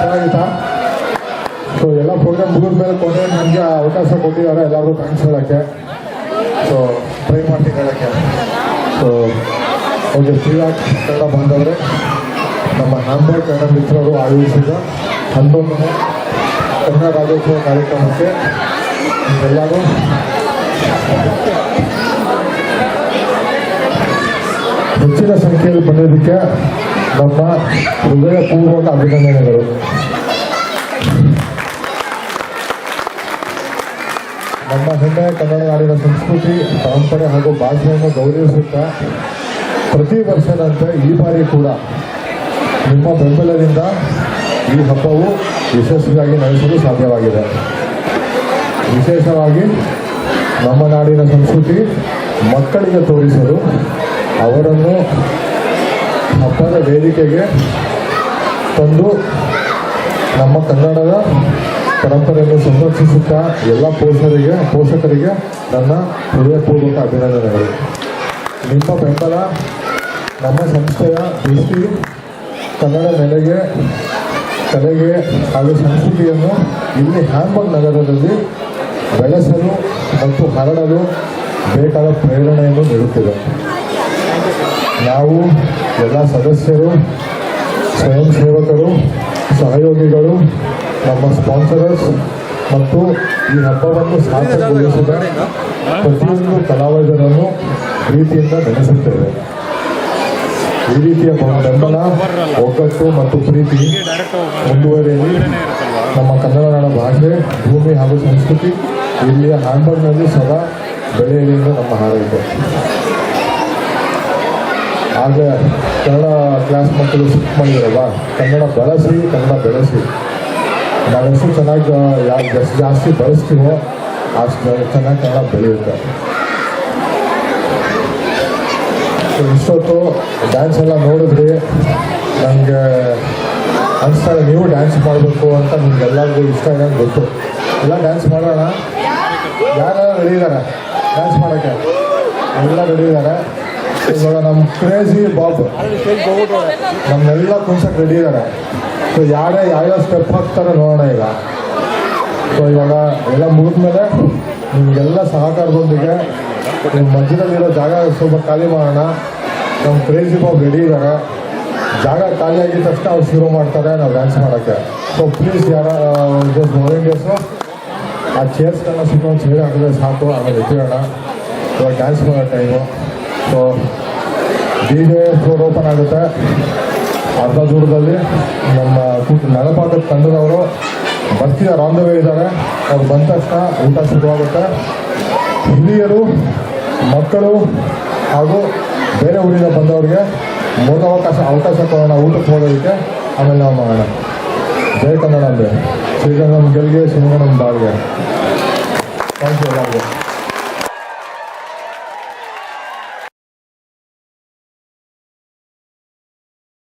ಚೆನ್ನಾಗಿತ್ತಾ? So ಎಲ್ಲ program ಮುಗಿದ ಮೇಲೆ ಕೊನೆ ನನಗೆ ಅವಕಾಶ ಕೊಟ್ಟಿದ್ದಾರೆ ಎಲ್ಲರಿಗೂ ಥ್ಯಾಂಕ್ಸ್ ಹೇಳೋಕ್ಕೆ. ಸೊ ಟ್ರೈ ಮಾಡ್ತೀನಿ ಹೇಳೋಕ್ಕೆ. ಸೊ ಓಕೆ, ಶ್ರೀರಾಜ್ ಕನ್ನಡ ಬಂದವರೇ, ನಮ್ಮ ಹ್ಯಾಂಬರ್ಗ್ ಕನ್ನಡ ಮಿತ್ರರು ಆಯೋಜಿಸಿದ 11ನೇ ಕನ್ನಡ ರಾಜ್ಯೋತ್ಸವ ಕಾರ್ಯಕ್ರಮಕ್ಕೆ ಎಲ್ಲರೂ ಹೆಚ್ಚಿನ ಸಂಖ್ಯೆಯಲ್ಲಿ ಬಂದಿದ್ದಕ್ಕೆ ನಮ್ಮ ಹೃದಯಪೂರ್ವಕ ಅಭಿನಂದನೆಗಳು. ನಮ್ಮ ಹೆಮ್ಮೆಯ ಕನ್ನಡ ನಾಡಿನ ಸಂಸ್ಕೃತಿ, ಪರಂಪರೆ ಹಾಗೂ ಭಾಷೆಯನ್ನು ಗೌರವಿಸುತ್ತಾ ಪ್ರತಿ ವರ್ಷದಂತೆ ಈ ಬಾರಿ ಕೂಡ ನಿಮ್ಮ ಬೆಂಬಲದಿಂದ ಈ ಹಬ್ಬವು ಯಶಸ್ವಿಯಾಗಿ ನಡೆಸಲು ಸಾಧ್ಯವಾಗಿದೆ. ವಿಶೇಷವಾಗಿ ನಮ್ಮ ನಾಡಿನ ಸಂಸ್ಕೃತಿ ಮಕ್ಕಳಿಗೆ ತೋರಿಸಲು ಅವರನ್ನು ಹಬ್ಬದ ವೇದಿಕೆಗೆ ತಂದು ನಮ್ಮ ಕನ್ನಡದ ಪರಂಪರೆಯನ್ನು ಸಂರಕ್ಷಿಸುತ್ತಾ ಎಲ್ಲ ಪೋಷಕರಿಗೆ ನನ್ನ ಹೃದಯಪೂರ್ವಕ ಅಭಿನಂದನೆಗಳು. ನಿಮ್ಮ ಬೆಂಬಲ ನಮ್ಮ ಸಂಸ್ಥೆಯ ದೃಷ್ಟಿ ಕನ್ನಡ ಕಲೆಗೆ ಹಾಗೂ ಸಂಸ್ಕೃತಿಯನ್ನು ಇಲ್ಲಿ ಹ್ಯಾಂಬರ್ಗ್ ನಗರದಲ್ಲಿ ಬೆಳೆಸಲು ಮತ್ತು ಹರಡಲು ಬೇಕಾದ ಪ್ರೇರಣೆಯನ್ನು ನೀಡುತ್ತಿದೆ. ನಾವು ಎಲ್ಲ ಸದಸ್ಯರು, ಸ್ವಯಂ ಸೇವಕರು, ಸಹಯೋಗಿಗಳು, ನಮ್ಮ ಸ್ಪಾನ್ಸರರ್ಸ್ ಮತ್ತು ಈ ಹಬ್ಬವನ್ನು ಸಾರ್ಥಕಗೊಳಿಸಿದ ಪ್ರತಿಯೊಂದು ಕಲಾವಿದರನ್ನು ಪ್ರೀತಿಯಿಂದ ನೆನೆಸುತ್ತೇವೆ. ಈ ರೀತಿಯ ಬೆಂಬಲ, ಒಗ್ಗಟ್ಟು ಮತ್ತು ಪ್ರೀತಿ ಮುಂದುವರಿಯಲಿ. ನಮ್ಮ ಕನ್ನಡ ನಾಡ ಭಾಷೆ, ಭೂಮಿ ಹಾಗೂ ಸಂಸ್ಕೃತಿ ಇಲ್ಲಿಯ ಹ್ಯಾಂಬರ್ಗ್ನಲ್ಲಿ ಸದಾ ಬೆಳೆಯಲಿ ಎಂದು ನಮ್ಮ ಹಾರೈಕೆ. ಆಗ ಕನ್ನಡ ಕ್ಲಾಸ್ ಮಕ್ಕಳು ಶಿಫ್ಟ್ ಮಾಡಿದಾರಲ್ವ, ಕನ್ನಡ ಬೆಳೆಸಿ ನಾವೆಷ್ಟು ಚೆನ್ನಾಗಿ ಜಾಸ್ತಿ ಬಳಸ್ತೀವೋ ಅಷ್ಟು ಚೆನ್ನಾಗಿ ಕನ್ನಡ ಬೆಳೆಯುತ್ತೆ. ಇಷ್ಟೊತ್ತು ಡ್ಯಾನ್ಸ್ ಎಲ್ಲ ನೋಡಿದ್ರಿ, ನನಗೆ ಅನಿಸ್ತಾರೆ ನೀವು ಡ್ಯಾನ್ಸ್ ಮಾಡಬೇಕು ಅಂತ. ನಿಮ್ಗೆಲ್ಲರಿಗೂ ಇಷ್ಟ ಇದೆ ಅಂತ ಗೊತ್ತು. ಎಲ್ಲ ಡ್ಯಾನ್ಸ್ ಮಾಡೋಣ. ಯಾರು ರೆಡಿ ಇದ್ದಾರೆ ಡ್ಯಾನ್ಸ್ ಮಾಡೋಕ್ಕೆ? ಎಲ್ಲ ರೆಡಿ ಇದ್ದಾರೆ. ಇವಾಗ ನಮ್ಮ ಕ್ರೇಜಿ ಬಾಬ್ ನಮ್ಮೆಲ್ಲ ಕುಣ್ಸಕ್ಕೆ ರೆಡಿ ಇದ್ದಾರೆ. ಸೊ ಯಾವ್ಯಾವ ಸ್ಟೆಪ್ ಹಾಕ್ತಾರೆ ನೋಡೋಣ ಈಗ. ಸೊ ಇವಾಗ ಎಲ್ಲ ಮುಗಿದ್ಮೇಲೆ ನಿಮಗೆಲ್ಲ ಸಹಕಾರದೊಂದಿಗೆ ನಿಮ್ಮ ಮಧ್ಯದಲ್ಲಿರೋ ಜಾಗ ಸ್ವಲ್ಪ ಖಾಲಿ ಮಾಡೋಣ. ನಮ್ಮ ಕ್ರೇಜಿ ಬಾಬ್ ರೆಡಿ ಇದ್ದಾರೆ. ಜಾಗ ಖಾಲಿ ಆಗಿದ ತಕ್ಷಣ ಅವ್ರು ಶುರು ಮಾಡ್ತಾರೆ ನಾವು ಡ್ಯಾನ್ಸ್ ಮಾಡೋಕ್ಕೆ. ಸೊ ಪ್ಲೀಸ್ ಜಸ್ಟ್ ವಾಲಂಟಿಯರ್ಸು ಆ ಚೇರ್ಸ್ಗಳನ್ನ ಸಿಕ್ಕೊಂಡು ಚೇರ್ ಹಾಕಿದ್ರೆ ಸಾಕು, ಆಮೇಲೆ ಎತ್ತಿರೋಣ. ಇವಾಗ ಡ್ಯಾನ್ಸ್ ಮಾಡೋ time. So DJ floor open ಆಗುತ್ತೆ ಅರ್ಧ ದೂರದಲ್ಲಿ. ನಮ್ಮ ನಳಪಾಕದ ತಂಡದವರು ಬರ್ತಿದ್ದಾರೆ, ಆನ್ ದ ವೇ ಇದ್ದಾರೆ. ಅವ್ರು ಬಂದ ತಕ್ಷಣ ಊಟ ಶುರುವಾಗುತ್ತೆ. ಹಿರಿಯರು, ಮಕ್ಕಳು ಹಾಗೂ ಬೇರೆ ಊರಿಂದ ಬಂದವರಿಗೆ ಮೊದಲ ಅವಕಾಶ ಕೊಡೋಣ ಊಟಕ್ಕೆ ಹೋಗೋದಕ್ಕೆ. ಆಮೇಲೆ ನಾವು ಮಾಡೋಣ. ಜೈ ಕನ್ನಡ ಅಂದರೆ ಶ್ರೀಗಂಗಂ ಗೆಲ್ಗೆ, ಶ್ರೀಗಂಗಂ ಬಾಳ್ಗೆ. ಥ್ಯಾಂಕ್ ಯು ಎಲ್ಲರಿಗೂ.